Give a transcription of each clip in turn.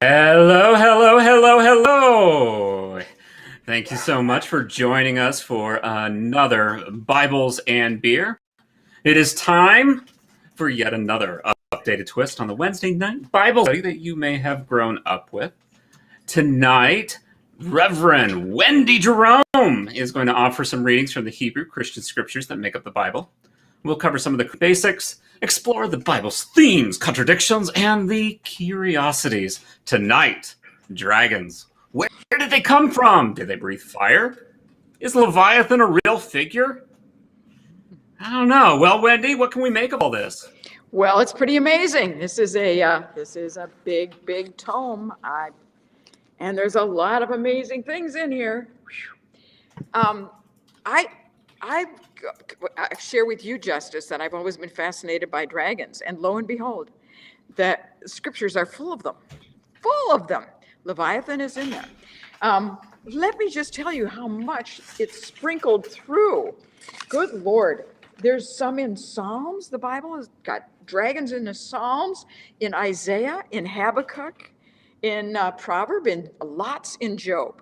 Hello, hello, hello, hello. Thank you so much for joining us for another Bibles and Beer. It is time for yet another updated twist on the Wednesday night Bible study that you may have grown up with. Tonight, Reverend Wendy Jerome is going to offer some readings from the Hebrew Christian scriptures that make up the Bible. We'll cover some of the basics, explore the Bible's themes, contradictions, and the curiosities. Tonight, dragons. Where did they come from? Did they breathe fire? Is Leviathan a real figure? I don't know. Well, Wendy, what can we make of all this? Well, it's pretty amazing. This is a big tome, and there's a lot of amazing things in here. I share with you, Justice, that I've always been fascinated by dragons, and lo and behold, that scriptures are full of them. Leviathan is in there. Let me just tell you how much it's sprinkled through. Good Lord. There's some in Psalms. The Bible has got dragons in the Psalms, in Isaiah, in Habakkuk, in Proverbs, and lots in Job.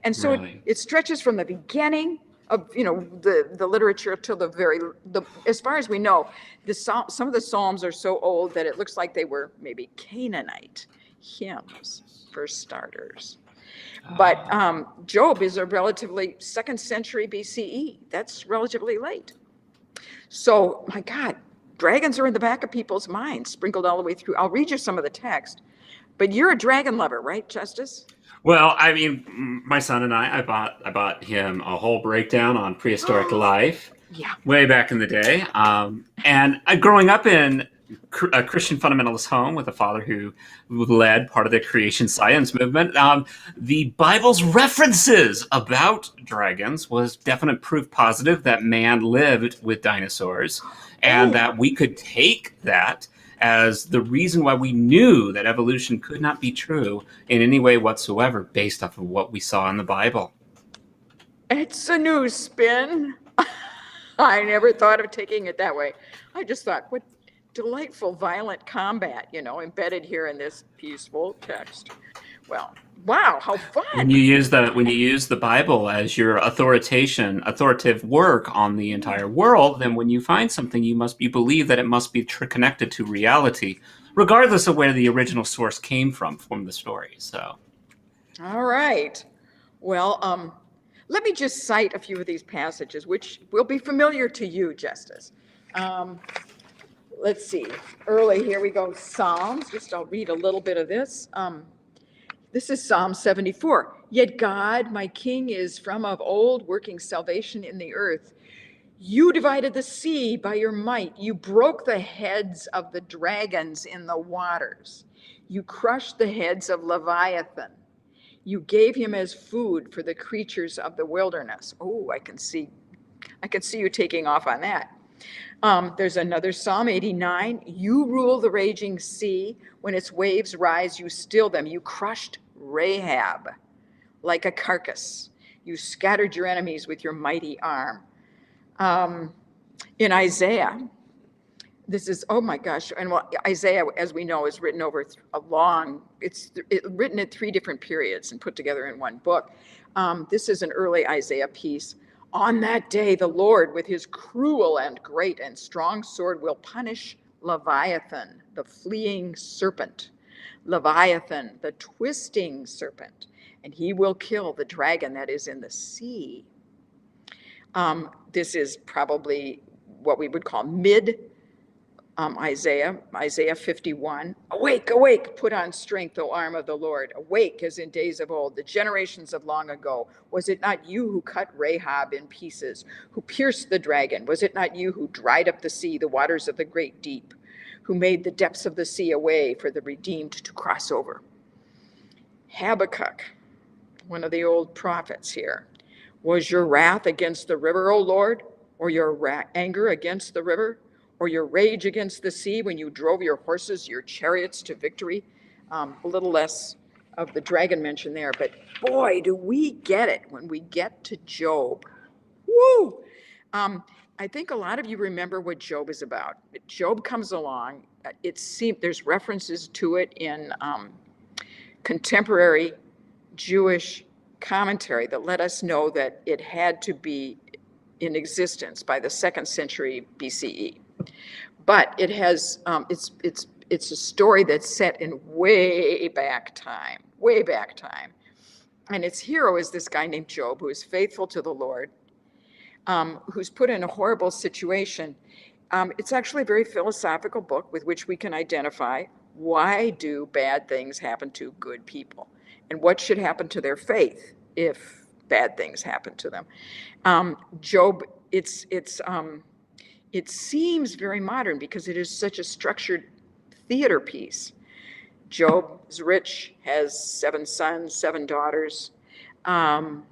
And so really? it stretches from the beginning of the literature till as far as we know, some of the Psalms are so old that it looks like they were maybe Canaanite hymns for starters. But Job is a relatively 2nd century BCE. That's relatively late. So, my God, dragons are in the back of people's minds, sprinkled all the way through. I'll read you some of the text. But you're a dragon lover, right, Justice? Well, I mean, my son and I bought him a whole breakdown on prehistoric life. Yeah. Way back in the day. And growing up in a Christian fundamentalist home with a father who led part of the creation science movement, the Bible's references about dragons was definite proof positive that man lived with dinosaurs, and that we could take that as the reason why we knew that evolution could not be true in any way whatsoever based off of what we saw in the Bible. It's a new spin. I never thought of taking it that way. I just thought, what delightful violent combat, embedded here in this peaceful text. Well, wow, how fun. When you use the Bible as your authoritative work on the entire world, then when you find something, you believe that it must be connected to reality, regardless of where the original source came from the story. So, all right. Well, let me just cite a few of these passages, which will be familiar to you, Justice. Let's see. Early, here we go. Psalms. I'll read a little bit of this. This is Psalm 74. Yet God, my King, is from of old, working salvation in the earth. You divided the sea by your might. You broke the heads of the dragons in the waters. You crushed the heads of Leviathan. You gave him as food for the creatures of the wilderness. Oh, I can see you taking off on that. There's another Psalm 89. You rule the raging sea. When its waves rise, you still them. You crushed Rahab like a carcass. You scattered your enemies with your mighty arm. In Isaiah, this is, oh my gosh. And Isaiah, as we know, is written over it's written in 3 different periods and put together in one book. This is an early Isaiah piece. On that day, the Lord, with his cruel and great and strong sword, will punish Leviathan, the fleeing serpent, Leviathan, the twisting serpent, and he will kill the dragon that is in the sea. This is probably what we would call Isaiah 51. Awake, awake, put on strength, O arm of the Lord. Awake as in days of old, the generations of long ago. Was it not you who cut Rahab in pieces, who pierced the dragon? Was it not you who dried up the sea, the waters of the great deep, who made the depths of the sea a way for the redeemed to cross over? Habakkuk, one of the old prophets here. Was your wrath against the river, O Lord, or your anger against the river? Or your rage against the sea when you drove your horses, your chariots to victory? A little less of the dragon mention there, but boy, do we get it when we get to Job. Woo! I think a lot of you remember what Job is about. Job comes along. There's references to it in contemporary Jewish commentary that let us know that it had to be in existence by the 2nd century BCE. But it has it's a story that's set in way back time, and its hero is this guy named Job, who is faithful to the Lord, who's put in a horrible situation. It's actually a very philosophical book with which we can identify why do bad things happen to good people, and what should happen to their faith if bad things happen to them. Job, it seems very modern because it is such a structured theater piece. Job is rich, has 7 sons, 7 daughters. And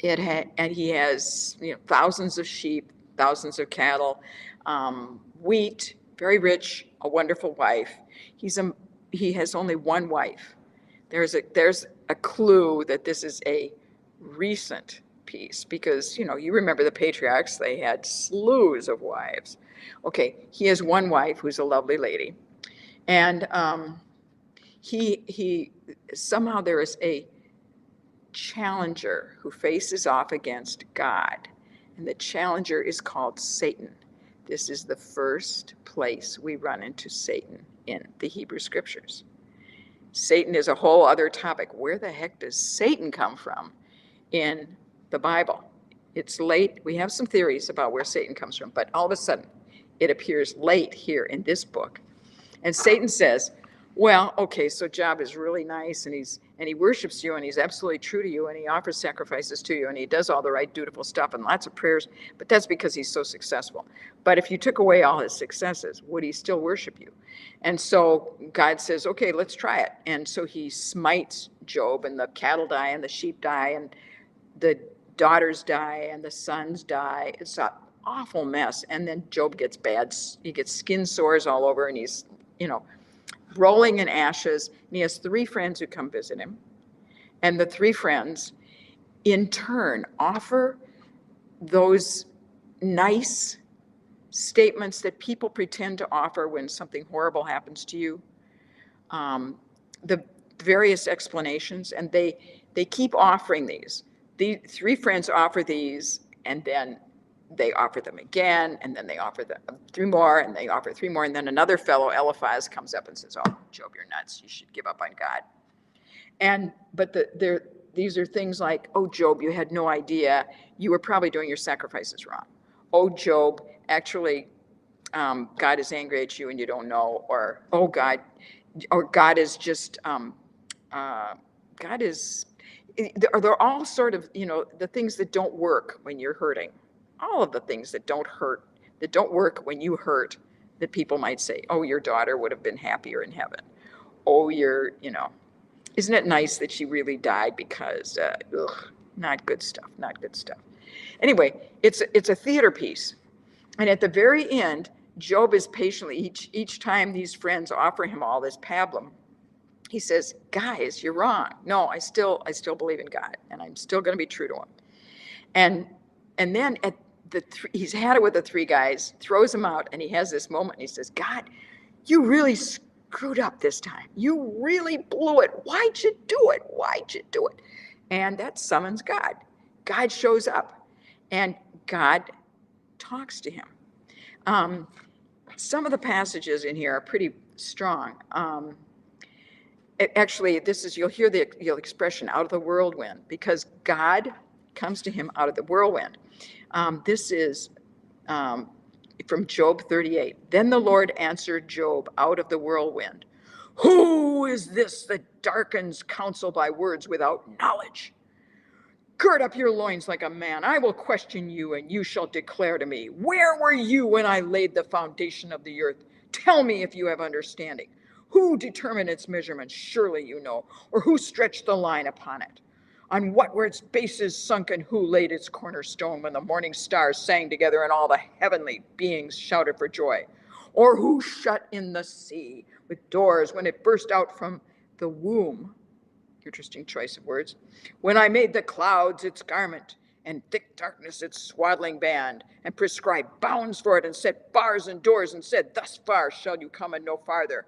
he has thousands of sheep, thousands of cattle, wheat, very rich, a wonderful wife. He has only one wife. There's a clue that this is a recent piece because you remember the patriarchs, they had slews of wives. Okay, he has one wife who's a lovely lady, and he somehow there is a challenger who faces off against God, and the challenger is called Satan. This is the first place we run into Satan in the Hebrew Scriptures. Satan is a whole other topic. Where the heck does Satan come from in the Bible? It's late. We have some theories about where Satan comes from, but all of a sudden it appears late here in this book. And Satan says, well, okay, so Job is really nice, and he worships you, and he's absolutely true to you, and he offers sacrifices to you, and he does all the right dutiful stuff and lots of prayers, but that's because he's so successful. But if you took away all his successes, would he still worship you? And so God says, okay, let's try it. And so he smites Job, and the cattle die, and the sheep die, and the daughters die, and the sons die. It's an awful mess. And then Job gets bad. He gets skin sores all over, and he's, rolling in ashes. And he has 3 friends who come visit him. And the 3 friends, in turn, offer those nice statements that people pretend to offer when something horrible happens to you, the various explanations, and they keep offering these. The 3 friends offer these, and then they offer them again, and then they offer them 3 more, and they offer 3 more, and then another fellow, Eliphaz, comes up and says, "Oh, Job, you're nuts. You should give up on God." But these are things like, "Oh, Job, you had no idea. You were probably doing your sacrifices wrong. Oh, Job, actually, God is angry at you and you don't know." Or, "Oh, God," or "God is just, God is." They're all sort of, the things that don't work when you're hurting. All of the things that don't work when you hurt, that people might say, "Oh, your daughter would have been happier in heaven. Oh, isn't it nice that she really died because, not good stuff, not good stuff." Anyway, it's a theater piece. And at the very end, Job is patiently, each time these friends offer him all this pablum, he says, "Guys, you're wrong. No, I still believe in God, and I'm still going to be true to him." And then he's had it with the 3 guys, throws them out, and he has this moment, and he says, "God, you really screwed up this time. You really blew it. Why'd you do it? Why'd you do it?" And that summons God. God shows up, and God talks to him. Some of the passages in here are pretty strong. Actually, you'll hear the expression "out of the whirlwind," because God comes to him out of the whirlwind. This is from Job 38. Then the Lord answered Job out of the whirlwind. Who is this that darkens counsel by words without knowledge? Gird up your loins like a man. I will question you, and you shall declare to me. Where were you when I laid the foundation of the earth? Tell me if you have understanding. Who determined its measurements? Surely you know. Or who stretched the line upon it? On what were its bases sunk, and who laid its cornerstone when the morning stars sang together and all the heavenly beings shouted for joy? Or who shut in the sea with doors when it burst out from the womb? Interesting choice of words. When I made the clouds its garment, and thick darkness its swaddling band, and prescribed bounds for it, and set bars and doors, and said, thus far shall you come and no farther.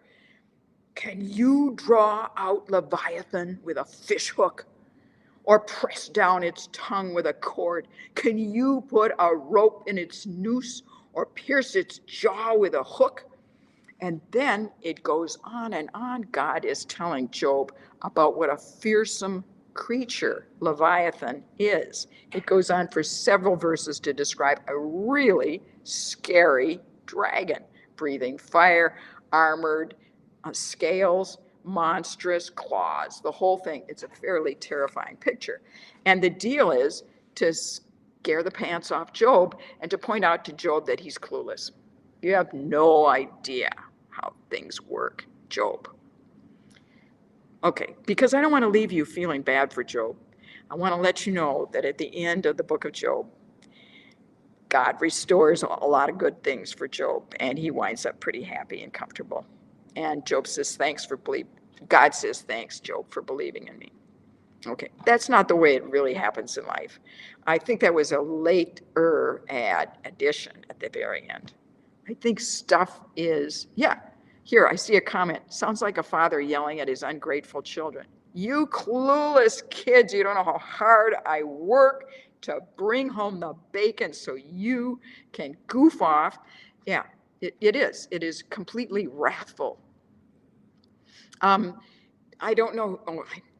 Can you draw out Leviathan with a fish hook, or press down its tongue with a cord? Can you put a rope in its noose, or pierce its jaw with a hook? And then it goes on and on. God is telling Job about what a fearsome creature Leviathan is. It goes on for several verses to describe a really scary dragon, breathing fire, armored, scales, monstrous claws, the whole thing. It's a fairly terrifying picture. And the deal is to scare the pants off Job and to point out to Job that he's clueless. You have no idea how things work, Job. Okay, because I don't want to leave you feeling bad for Job, I want to let you know that at the end of the book of Job, God restores a lot of good things for Job, and he winds up pretty happy and comfortable. And Job says, God says, thanks, Job, for believing in me. Okay, that's not the way it really happens in life. I think that was a later addition at the very end. I think stuff is, here, I see a comment. Sounds like a father yelling at his ungrateful children. You clueless kids, you don't know how hard I work to bring home the bacon so you can goof off. Yeah, it is. It is completely wrathful. I don't know,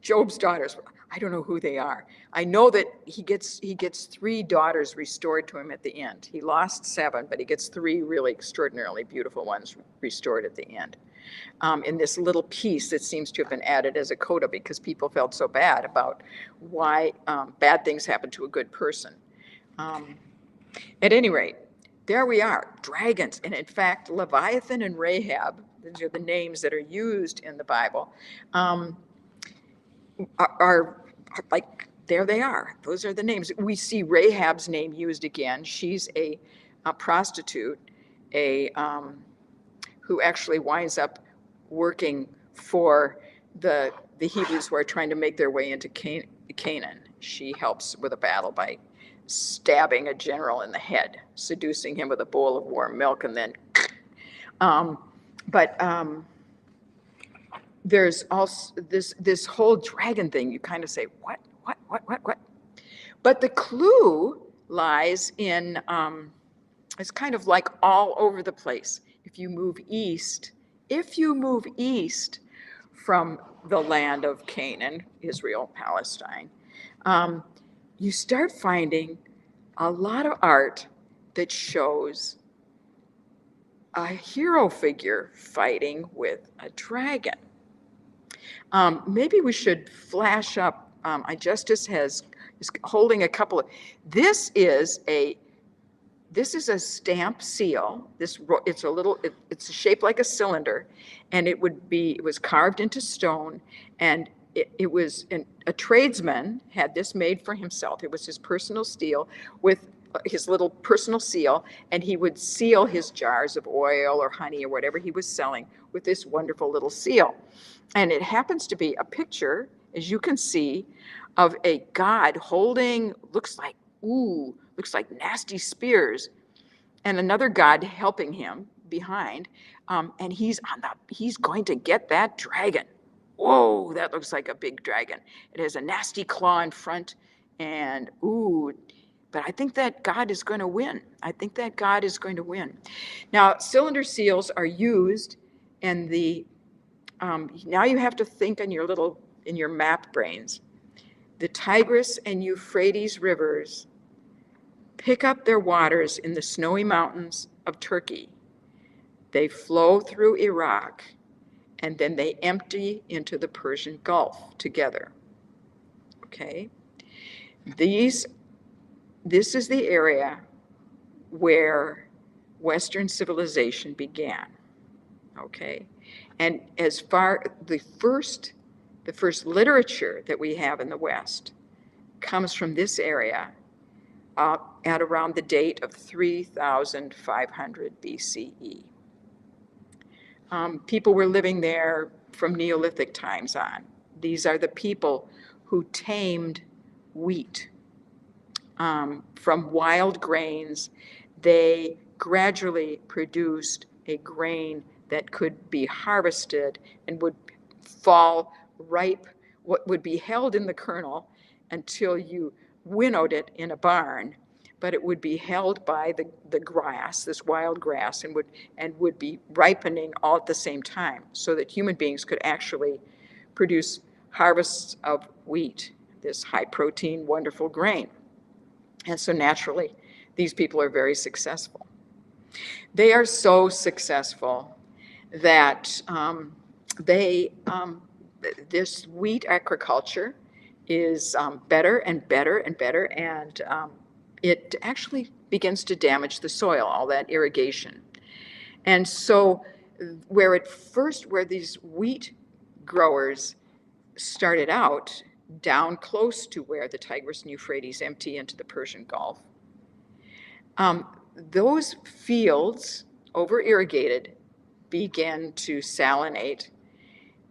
Job's daughters, I don't know who they are. I know that he gets 3 daughters restored to him at the end. He lost 7, but he gets 3 really extraordinarily beautiful ones restored at the end. In this little piece that seems to have been added as a coda because people felt so bad about why bad things happen to a good person. At any rate, there we are, dragons. And in fact, Leviathan and Rahab, these are the names that are used in the Bible, are like, there they are. Those are the names. We see Rahab's name used again. She's a prostitute, who actually winds up working for the Hebrews who are trying to make their way into Canaan. She helps with a battle by stabbing a general in the head, seducing him with a bowl of warm milk, and then there's also this whole dragon thing. You kind of say, what? But the clue lies in, it's kind of like all over the place. If you move east from the land of Canaan, Israel, Palestine, you start finding a lot of art that shows a hero figure fighting with a dragon. Maybe we should flash up. Justice is holding a couple of. This is a stamp seal. It's shaped like a cylinder, and it was carved into stone, and it was a tradesman had this made for himself. It was his personal steel with his little personal seal, and he would seal his jars of oil or honey or whatever he was selling with this wonderful little seal. And it happens to be a picture, as you can see, of a god holding, looks like nasty spears, and another god helping him behind, and he's going to get that dragon. Whoa, that looks like a big dragon. It has a nasty claw in front, and but I think that God is going to win. Now, cylinder seals are used in the, now you have to think in your map brains. The Tigris and Euphrates rivers pick up their waters in the snowy mountains of Turkey. They flow through Iraq, and then they empty into the Persian Gulf together. Okay? This is the area where Western civilization began. Okay? And as far the first literature that we have in the West comes from this area at around the date of 3,500 BCE. People were living there from Neolithic times on. These are the people who tamed wheat. From wild grains, they gradually produced a grain that could be harvested and would fall ripe, what would be held in the kernel until you winnowed it in a barn, but it would be held by the grass, this wild grass, and would be ripening all at the same time, so that human beings could actually produce harvests of wheat, this high protein, wonderful grain. And so naturally, these people are very successful. They are so successful that this wheat agriculture is better and better and better, and it actually begins to damage the soil, all that irrigation. And so where these wheat growers started out down close to where the Tigris and Euphrates empty into the Persian Gulf, those fields, over-irrigated, began to salinate,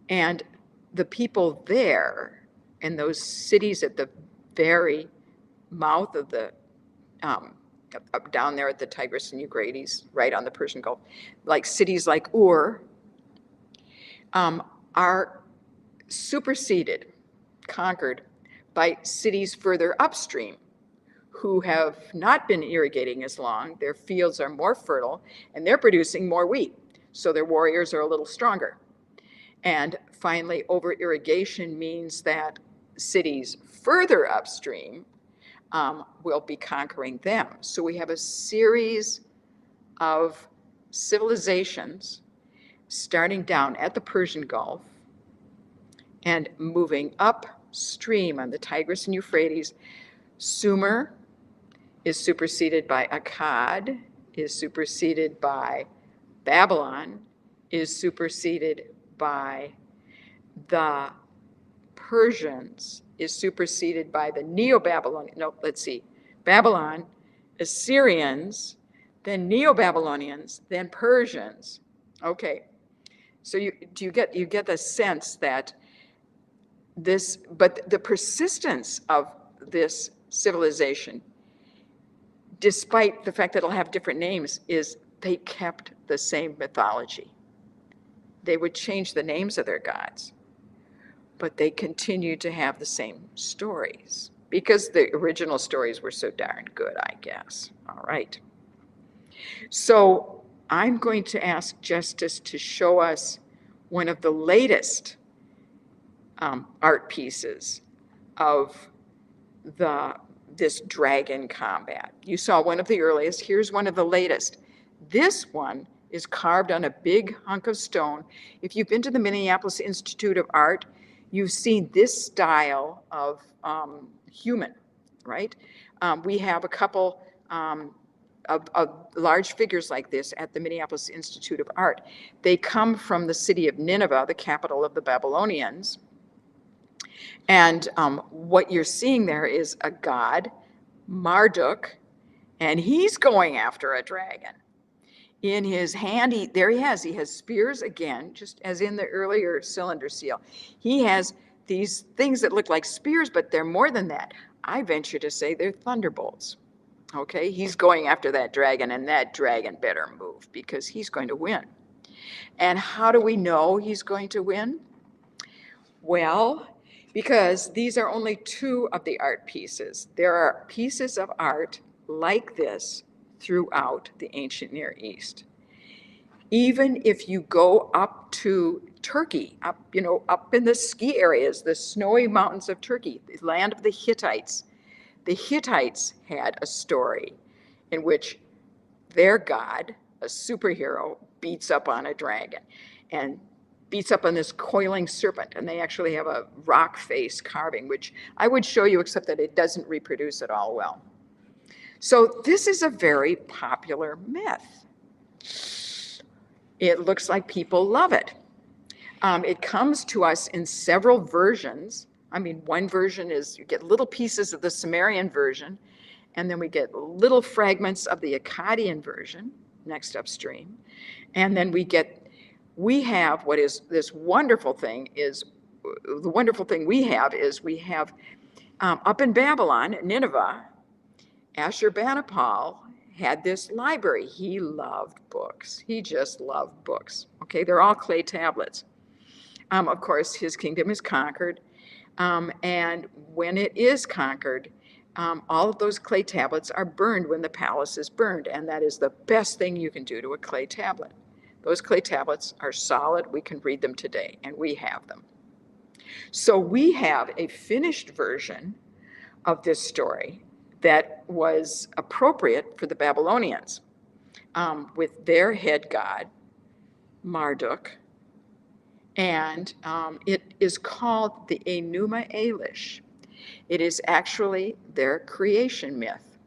and the people there in those cities at the very mouth of the down there at the Tigris and Euphrates, right on the Persian Gulf, like cities like Ur, are superseded, conquered by cities further upstream who have not been irrigating as long. Their fields are more fertile, and they're producing more wheat, so their warriors are a little stronger. And finally, over-irrigation means that cities further upstream will be conquering them. So we have a series of civilizations starting down at the Persian Gulf and moving upstream on the Tigris and Euphrates. Sumer is superseded by Akkad, is superseded by Babylon, is superseded by the Persians, is superseded by the Neo-Babylonian, Babylon, Assyrians, then Neo-Babylonians, then Persians. Okay, so you get the sense that but the persistence of this civilization, despite the fact that it'll have different names, is they kept the same mythology. They would change the names of their gods, but they continued to have the same stories because the original stories were so darn good, I guess. All right. So I'm going to ask Justice to show us one of the latest art pieces of this dragon combat. You saw one of the earliest. Here's one of the latest. This one is carved on a big hunk of stone. If you've been to the Minneapolis Institute of Art, you've seen this style of human, right? We have a couple of large figures like this at the Minneapolis Institute of Art. They come from the city of Nineveh, the capital of the Babylonians. And what you're seeing there is a god, Marduk, and he's going after a dragon. In his hand, he has spears again, just as in the earlier cylinder seal. He has these things that look like spears, but they're more than that. I venture to say they're thunderbolts. Okay, he's going after that dragon, and that dragon better move because he's going to win. And how do we know he's going to win? Well, because these are only two of the art pieces. There are pieces of art like this throughout the ancient Near East. Even if you go up to Turkey, up in the ski areas, the snowy mountains of Turkey, the land of the Hittites had a story in which their god a superhero beats up on a dragon and beats up on this coiling serpent, and they actually have a rock face carving, which I would show you, except that it doesn't reproduce at all well. So this is a very popular myth. It looks like people love it. It comes to us in several versions. I mean, one version is you get little pieces of the Sumerian version, and then we get little fragments of the Akkadian version next upstream. And then we have what is this wonderful thing is, the wonderful thing we have is we have up in Babylon, Nineveh, Ashurbanipal had this library. He loved books. He just loved books. Okay, they're all clay tablets. Of course, his kingdom is conquered. And when it is conquered, all of those clay tablets are burned when the palace is burned. And that is the best thing you can do to a clay tablet. Those clay tablets are solid. We can read them today, and we have them. So we have a finished version of this story that was appropriate for the Babylonians, with their head god, Marduk. And it is called the Enuma Elish. It is actually their creation myth.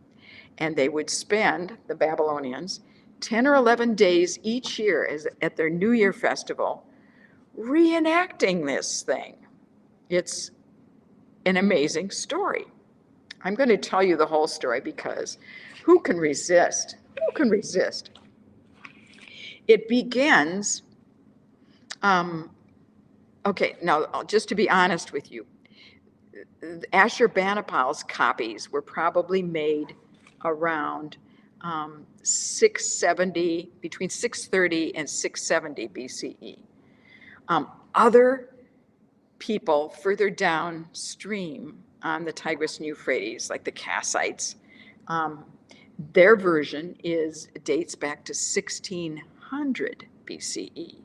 And they would spend, the Babylonians, 10 or 11 days each year at their New Year festival reenacting this thing. It's an amazing story. I'm going to tell you the whole story because who can resist? Who can resist? It begins, okay, now just to be honest with you, Ashurbanipal's copies were probably made around 670, between 630 and 670 BCE. Other people further downstream on the Tigris and Euphrates, like the Kassites, their version dates back to 1600 BCE.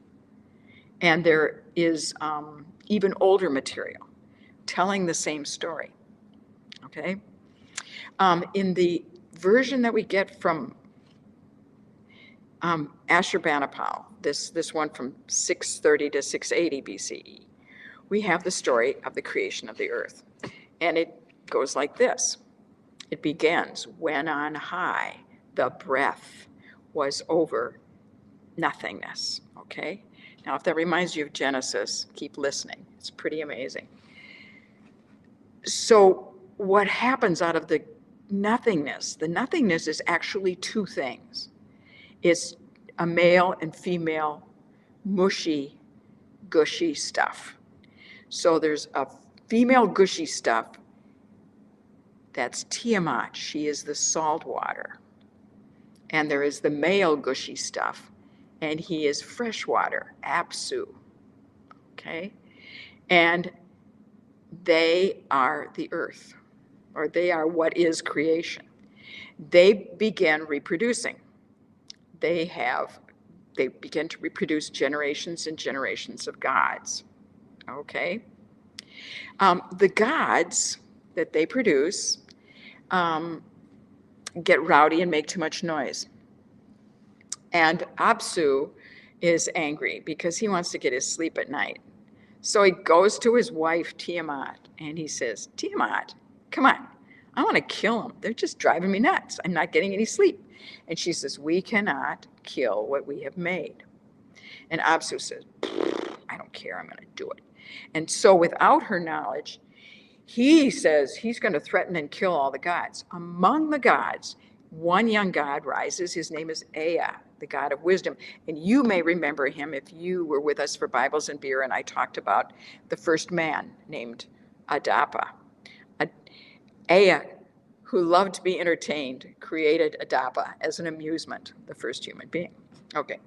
And there is even older material telling the same story, okay? In the version that we get from Ashurbanipal, this one from 630 to 680 BCE, we have the story of the creation of the earth. And it goes like this. It begins, when on high the breath was over nothingness, okay? Now, if that reminds you of Genesis, keep listening. It's pretty amazing. So what happens out of the nothingness is actually two things. It's a male and female mushy, gushy stuff. So there's a female gushy stuff, that's Tiamat. She is the salt water. And there is the male gushy stuff, and he is fresh water, Apsu. Okay? And they are the earth, or they are what is creation. They begin reproducing. They begin to reproduce generations and generations of gods. Okay? The gods that they produce get rowdy and make too much noise. And Apsu is angry because he wants to get his sleep at night. So he goes to his wife, Tiamat, and he says, Tiamat, come on, I want to kill them. They're just driving me nuts. I'm not getting any sleep. And she says, we cannot kill what we have made. And Apsu says, I don't care, I'm going to do it. And so without her knowledge, he says he's going to threaten and kill all the gods. Among the gods, one young god rises. His name is Ea, the god of wisdom. And you may remember him if you were with us for Bibles and Beer, and I talked about the first man named Adapa. Ea, who loved to be entertained, created Adapa as an amusement, the first human being. Okay.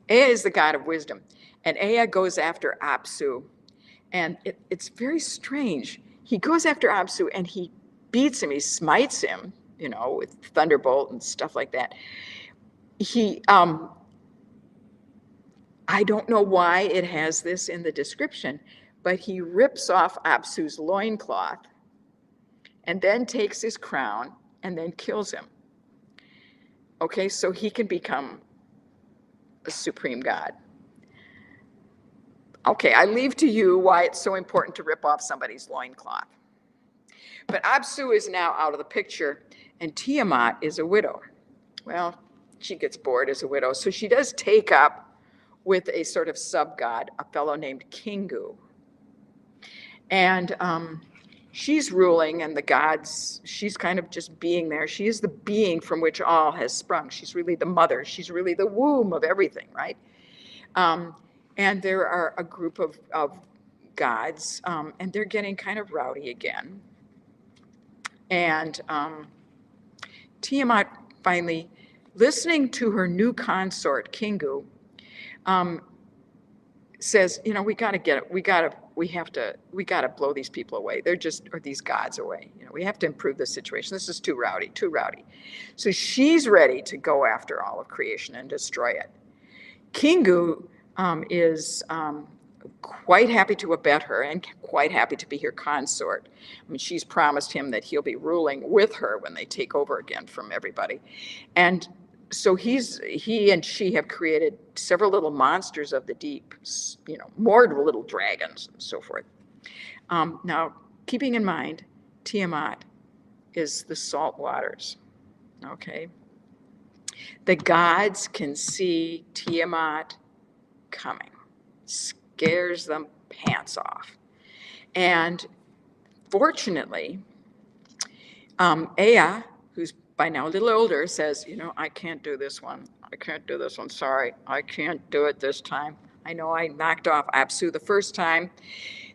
Ea is the god of wisdom. And Ea goes after Apsu. And it's very strange. He goes after Apsu and he beats him, he smites him, with thunderbolt and stuff like that. I don't know why it has this in the description, but he rips off Apsu's loincloth and then takes his crown and then kills him. Okay, so he can become supreme God. Okay, I leave to you why it's so important to rip off somebody's loincloth. But Apsu is now out of the picture, and Tiamat is a widow. Well, she gets bored as a widow, so she does take up with a sort of sub-god, a fellow named Kingu. And she's ruling, and the gods, she's kind of just being there. She is the being from which all has sprung. She's really the mother. She's really the womb of everything, right? And there are a group of gods, and they're getting kind of rowdy again. And Tiamat finally, listening to her new consort, Kingu, says, you know, we got to get it. We got to blow these people away. Or these gods away. You know, we have to improve the situation. This is too rowdy, too rowdy. So she's ready to go after all of creation and destroy it. Kingu is quite happy to abet her and quite happy to be her consort. I mean, she's promised him that he'll be ruling with her when they take over again from everybody. And so he and she have created several little monsters of the deep, you know, more little dragons and so forth. Now, keeping in mind, Tiamat is the salt waters, okay? The gods can see Tiamat coming, scares them pants off. And fortunately, Ea, who's by now a little older, says, you know, I can't do this one. I can't do this one. Sorry, I can't do it this time. I know I knocked off Apsu the first time,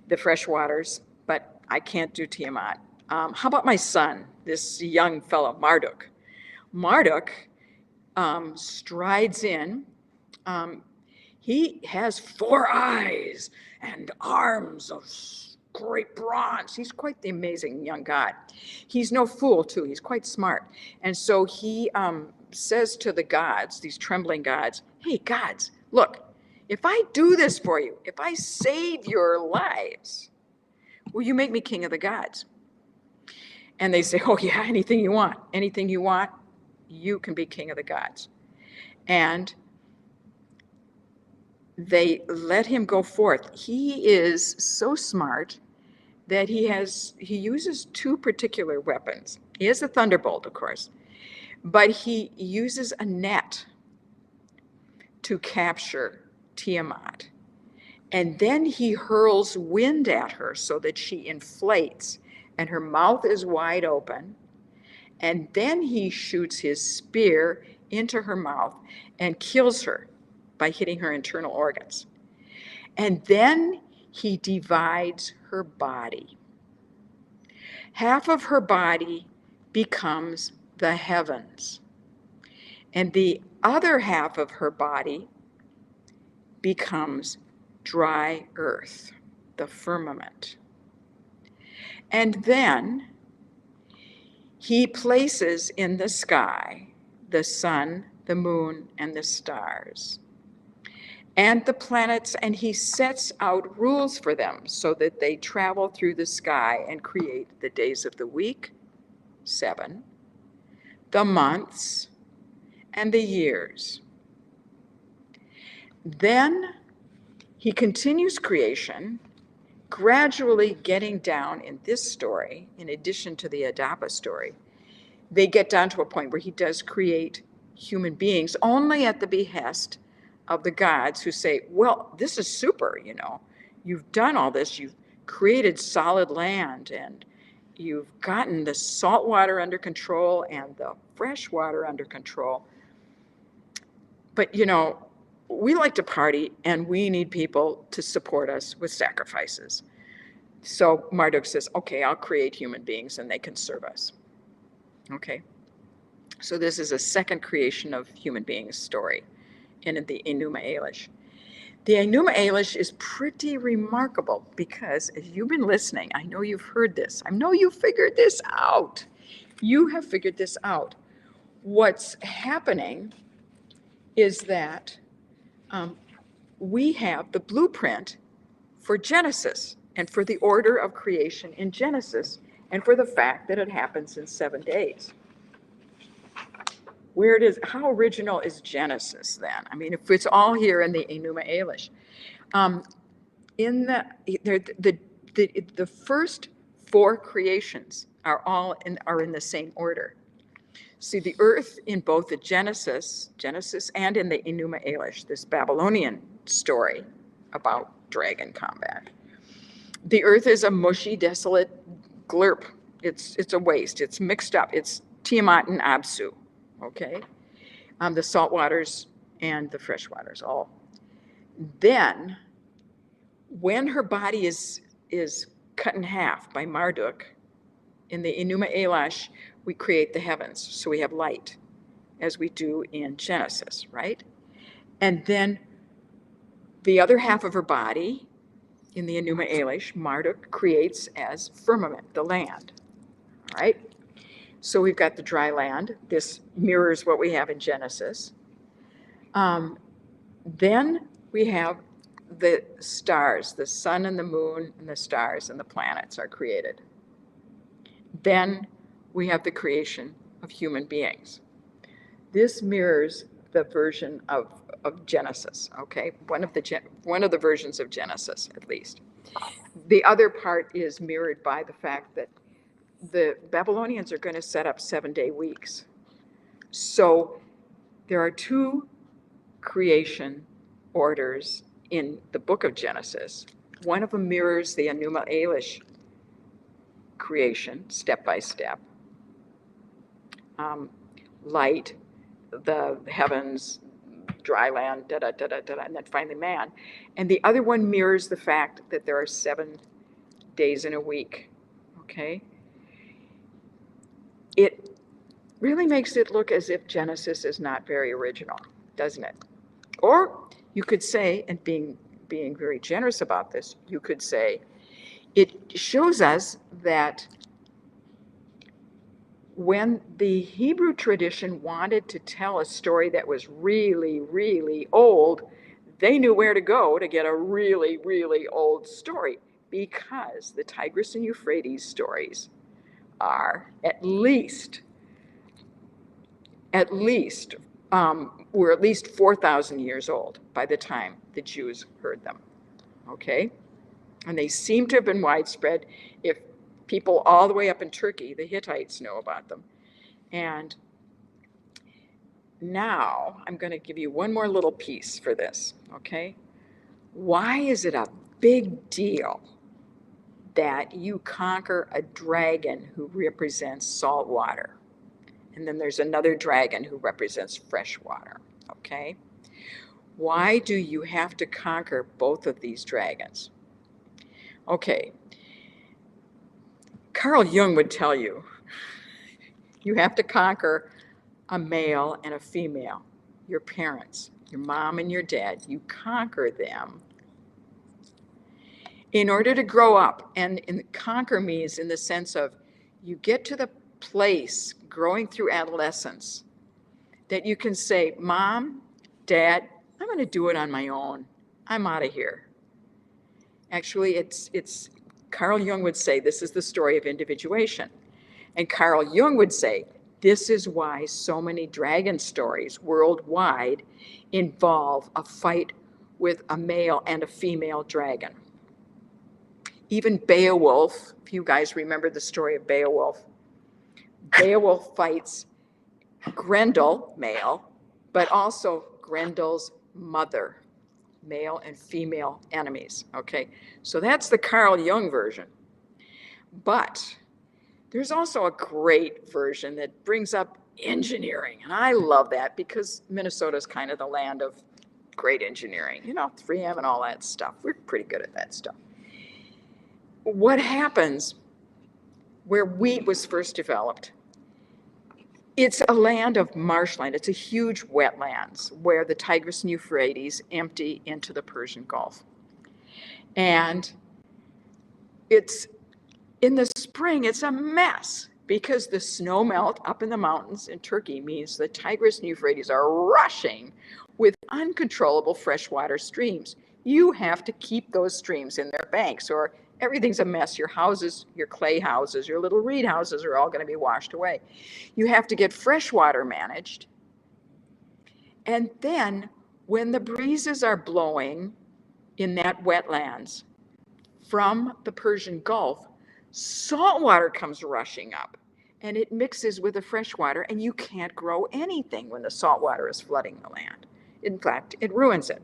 the fresh waters, but I can't do Tiamat. How about my son, this young fellow, Marduk? Marduk strides in. He has 4 eyes and arms of great bronze. He's quite the amazing young god. He's no fool, too. He's quite smart. And so he says to the gods, these trembling gods, hey, gods, look, if I do this for you, if I save your lives, will you make me king of the gods? And they say, oh, yeah, anything you want. Anything you want, you can be king of the gods. And they let him go forth. He is so smart that he uses 2 particular weapons. He has a thunderbolt, of course, but he uses a net to capture Tiamat. And then he hurls wind at her so that she inflates and her mouth is wide open. And then he shoots his spear into her mouth and kills her by hitting her internal organs. And then he divides her body. Half of her body becomes the heavens, and the other half of her body becomes dry earth, the firmament. And then he places in the sky the sun, the moon, and the stars, and the planets, and he sets out rules for them so that they travel through the sky and create the days of the week, 7, the months, and the years. Then he continues creation, gradually getting down in this story, in addition to the Adapa story. They get down to a point where he does create human beings only at the behest of the gods, who say, well, this is super, you know. You've done all this. You've created solid land, and you've gotten the salt water under control and the fresh water under control. But, you know, we like to party, and we need people to support us with sacrifices. So Marduk says, okay, I'll create human beings, and they can serve us. Okay. So this is a second creation of human beings story in the Enuma Elish. The Enuma Elish is pretty remarkable because, as you've been listening, I know you've heard this. I know you figured this out. You have figured this out. What's happening is that we have the blueprint for Genesis and for the order of creation in Genesis and for the fact that it happens in 7 days. how original is Genesis then? I mean, if it's all here in the Enuma Elish. In the first four creations are in the same order. See, the earth in both the Genesis and in the Enuma Elish, this Babylonian story about dragon combat. The earth is a mushy, desolate glurp. It's a waste. It's mixed up. It's Tiamat and Absu, okay? The salt waters and the fresh waters, all. Then, when her body is cut in half by Marduk, in the Enuma Elish, we create the heavens. So we have light, as we do in Genesis, right? And then the other half of her body, in the Enuma Elish, Marduk creates as firmament, the land, all right? So we've got the dry land. This mirrors what we have in Genesis. Then we have the stars, the sun and the moon and the stars and the planets are created. Then we have the creation of human beings. This mirrors the version of Genesis, okay? One of the versions of Genesis, at least. The other part is mirrored by the fact that the Babylonians are going to set up 7-day weeks. So there are two creation orders in the book of Genesis. One of them mirrors the Enuma Elish creation, step by step. Light, the heavens, dry land, and then finally man. And the other one mirrors the fact that there are 7 days in a week, okay? It really makes it look as if Genesis is not very original, doesn't it? Or you could say, and being very generous about this, you could say, it shows us that when the Hebrew tradition wanted to tell a story that was really, really old, they knew where to go to get a really, really old story, because the Tigris and Euphrates stories are at least 4,000 years old by the time the Jews heard them, okay? And they seem to have been widespread. If people all the way up in Turkey, the Hittites, know about them. And now I'm going to give you one more little piece for this, okay? Why is it a big deal that you conquer a dragon who represents salt water? And then there's another dragon who represents fresh water, okay? Why do you have to conquer both of these dragons? Okay, Carl Jung would tell you, you have to conquer a male and a female, your parents, your mom and your dad. You conquer them in order to grow up. And conquer means in the sense of you get to the place growing through adolescence that you can say, Mom, Dad, I'm going to do it on my own. I'm out of here. Actually, it's Carl Jung would say this is the story of individuation. And Carl Jung would say this is why so many dragon stories worldwide involve a fight with a male and a female dragon. Even Beowulf, if you guys remember the story of Beowulf, Beowulf fights Grendel, male, but also Grendel's mother, male and female enemies, okay? So that's the Carl Jung version. But there's also a great version that brings up engineering, and I love that because Minnesota is kind of the land of great engineering, 3M and all that stuff. We're pretty good at that stuff. What happens where wheat was first developed? It's a land of marshland. It's a huge wetlands where the Tigris and Euphrates empty into the Persian Gulf. And it's in the spring, it's a mess because the snow melt up in the mountains in Turkey means the Tigris and Euphrates are rushing with uncontrollable freshwater streams. You have to keep those streams in their banks or everything's a mess. Your houses, your clay houses, your little reed houses are all going to be washed away. You have to get fresh water managed And then when the breezes are blowing in that wetlands from the Persian Gulf, salt water comes rushing up and it mixes with the fresh water, and you can't grow anything when the salt water is flooding the land. In fact, it ruins it.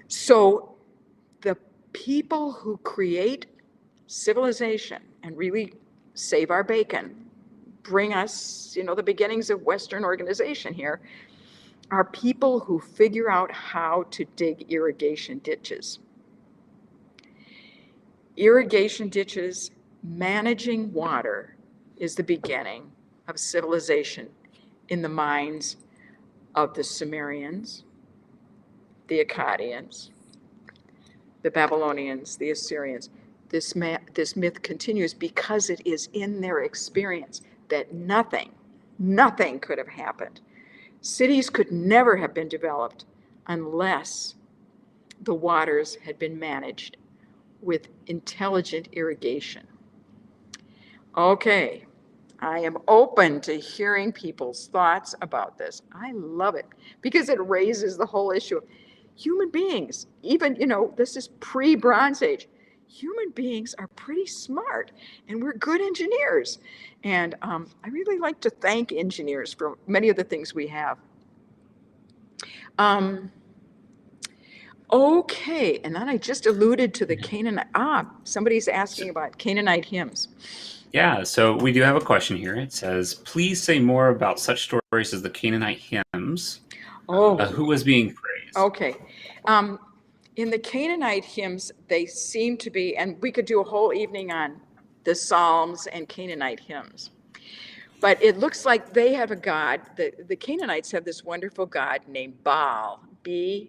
So the people who create civilization and really save our bacon, bring us, the beginnings of Western organization here, are people who figure out how to dig irrigation ditches. Irrigation ditches, managing water, is the beginning of civilization in the minds of the Sumerians, the Akkadians, the Babylonians, the Assyrians. This myth continues because it is in their experience that nothing could have happened. Cities could never have been developed unless the waters had been managed with intelligent irrigation. Okay, I am open to hearing people's thoughts about this. I love it because it raises the whole issue of human beings. Even, this is pre-Bronze Age. Human beings are pretty smart and we're good engineers. And I really like to thank engineers for many of the things we have. Okay, and then I just alluded to the Canaanite. Somebody's asking about Canaanite hymns. Yeah, so we do have a question here. It says, please say more about such stories as the Canaanite hymns. Who was being praised? Okay. In the Canaanite hymns, they seem to be, and we could do a whole evening on the Psalms and Canaanite hymns. But it looks like they have a god. The Canaanites have this wonderful god named Baal, Baal.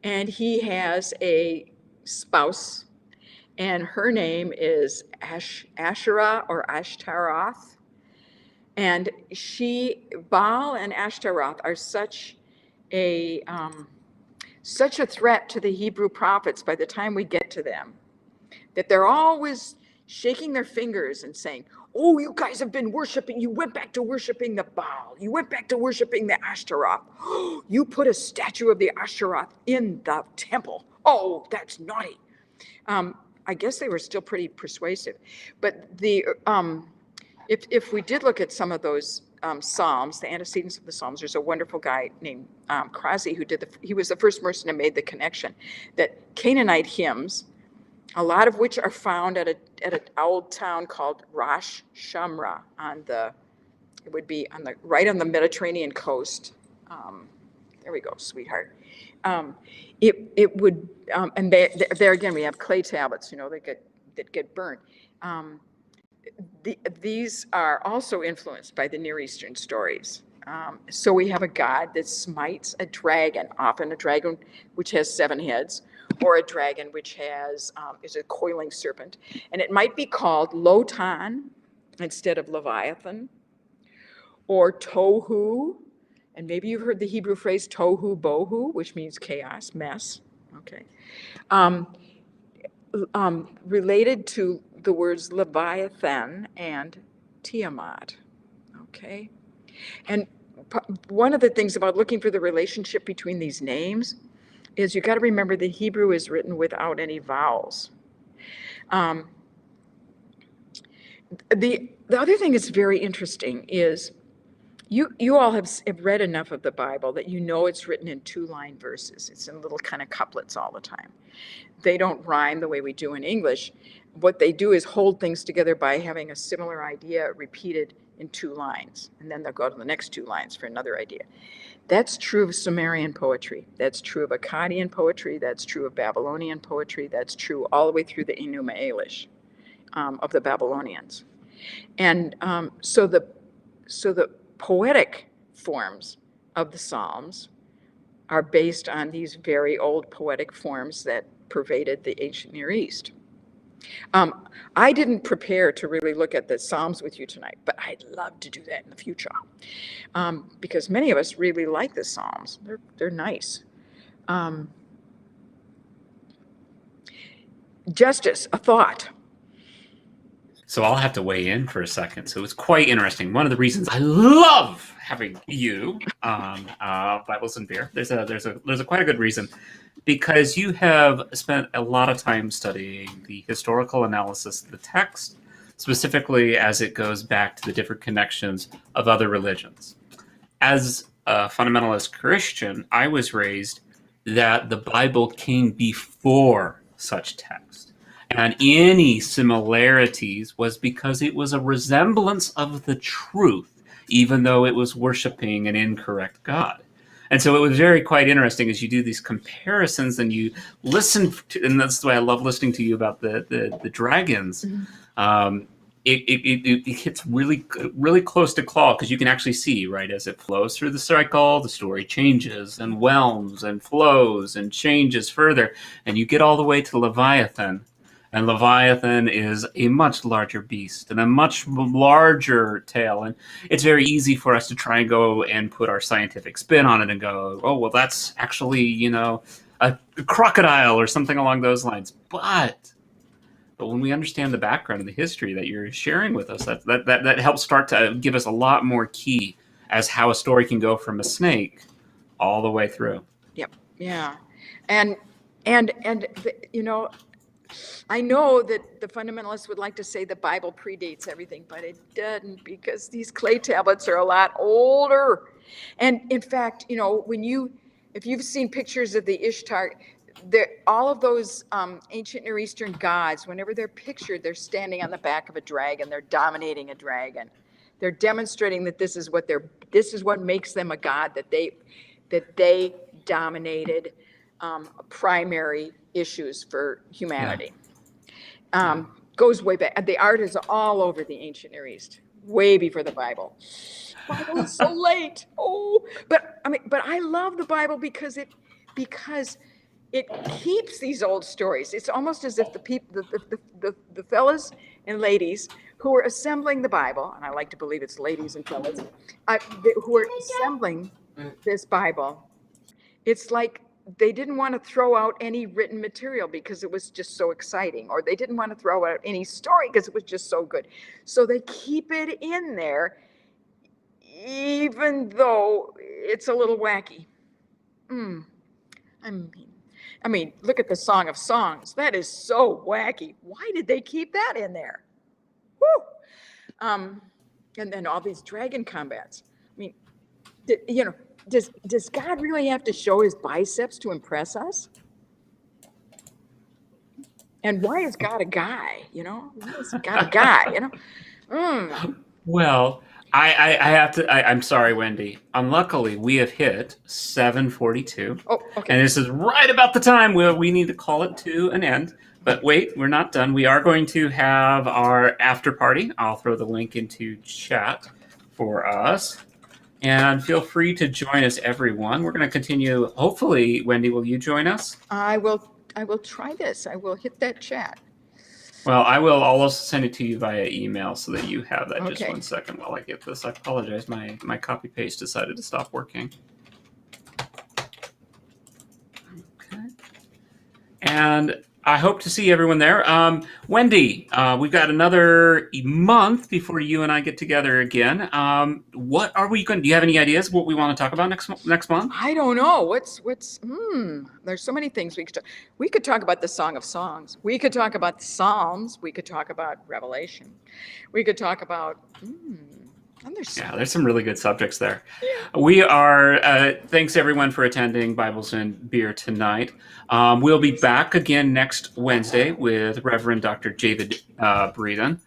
And he has a spouse, and her name is Asherah or Ashtaroth. And Baal and Ashtaroth are such a threat to the Hebrew prophets by the time we get to them, that they're always shaking their fingers and saying, oh, you guys have been worshiping, you went back to worshiping the Baal, you went back to worshiping the Ashtaroth, you put a statue of the Ashtaroth in the temple. Oh, that's naughty. I guess they were still pretty persuasive. But if we did look at some of those Psalms, the antecedents of the Psalms, there's a wonderful guy named Krasi he was the first person who made the connection that Canaanite hymns, a lot of which are found at an old town called Rosh Shamra it would be right on the Mediterranean coast. There we go, sweetheart. It would, and there again, we have clay tablets, that get burnt. These are also influenced by the Near Eastern stories. So we have a god that smites a dragon, often a dragon which has 7 heads, or a dragon which is a coiling serpent. And it might be called Lotan instead of Leviathan, or Tohu. And maybe you've heard the Hebrew phrase Tohu Bohu, which means chaos, mess. Okay. Related to the words Leviathan and Tiamat. Okay. And one of the things about looking for the relationship between these names is you got to remember the Hebrew is written without any vowels. The other thing that's very interesting is you all have read enough of the Bible that it's written in 2-line verses. It's in little kind of couplets all the time. They don't rhyme the way we do in English. What they do is hold things together by having a similar idea repeated in 2 lines, and then they'll go to the next 2 lines for another idea. That's true of Sumerian poetry. That's true of Akkadian poetry. That's true of Babylonian poetry. That's true all the way through the Enuma Elish of the Babylonians. And so the poetic forms of the Psalms are based on these very old poetic forms that pervaded the ancient Near East. I didn't prepare to really look at the Psalms with you tonight, but I'd love to do that in the future, because many of us really like the Psalms. They're nice. Justice, a thought. So I'll have to weigh in for a second. So it's quite interesting. One of the reasons I love having you on Bibles and Beer, there's a quite a good reason, because you have spent a lot of time studying the historical analysis of the text, specifically as it goes back to the different connections of other religions. As a fundamentalist Christian, I was raised that the Bible came before such text. And any similarities was because it was a resemblance of the truth, even though it was worshiping an incorrect God. And so it was very quite interesting as you do these comparisons and you listen to, and that's the way I love listening to you about the dragons. It hits really close to claw, because you can actually see, right, as it flows through the cycle, the story changes and whelms and flows and changes further, and you get all the way to Leviathan. And Leviathan is a much larger beast and a much larger tale. And it's very easy for us to try and go and put our scientific spin on it and go, oh, well, that's actually, a crocodile or something along those lines. But when we understand the background and the history that you're sharing with us, that helps start to give us a lot more key as how a story can go from a snake all the way through. Yep. Yeah. And I know that the fundamentalists would like to say the Bible predates everything, but it doesn't, because these clay tablets are a lot older. And in fact, if you've seen pictures of the Ishtar, all of those ancient Near Eastern gods, whenever they're pictured, they're standing on the back of a dragon. They're dominating a dragon. They're demonstrating that this is what makes them a god, that they dominated primary issues for humanity. Yeah. Goes way back. The art is all over the ancient Near East, way before the Bible. Bible is so late. Oh, but I love the Bible because it keeps these old stories. It's almost as if the people, the fellas and ladies who are assembling the Bible, and I like to believe it's ladies and fellas, who are assembling this Bible, it's like they didn't want to throw out any written material because it was just so exciting, or they didn't want to throw out any story because it was just so good. So they keep it in there, even though it's a little wacky. I mean, look at the Song of Songs. That is so wacky. Why did they keep that in there? Woo! And then all these dragon combats. I mean, does God really have to show his biceps to impress us? And why is God a guy? Why is God a guy? Well, I have to. I'm sorry, Wendy. Unluckily, we have hit 7:42. Oh, okay. And this is right about the time where we need to call it to an end. But wait, we're not done. We are going to have our after party. I'll throw the link into chat for us. And feel free to join us, everyone. We're going to continue. Hopefully, Wendy, will you join us? I will try this. I will hit that chat. Well, I'll also send it to you via email so that you have that. Okay. Just 1 second while I get this. I apologize. My copy paste decided to stop working. Okay. And I hope to see everyone there. Wendy, we've got another month before you and I get together again. What are we going to do? You have any ideas what we want to talk about next month? I don't know. There's so many things we could talk. We could talk about the Song of Songs. We could talk about the Psalms. We could talk about Revelation. We could talk about there's some really good subjects there. Yeah. We are, thanks everyone for attending Bibles and Beer tonight. We'll be back again next Wednesday with Reverend Dr. David Breeden.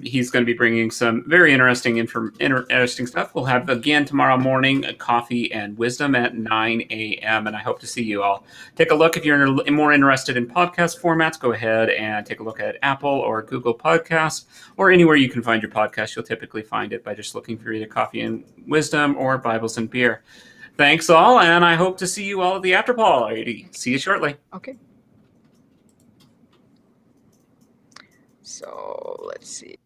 He's going to be bringing some very interesting stuff. We'll have again tomorrow morning coffee and wisdom at 9 a.m. and I hope to see you all. Take a look if you're more interested in podcast formats. Go ahead and take a look at Apple or Google Podcasts or anywhere you can find your podcast. You'll typically find it by just looking for either coffee and wisdom or Bibles and Beer. Thanks all, and I hope to see you all at the after party. See you shortly. Okay. So let's see.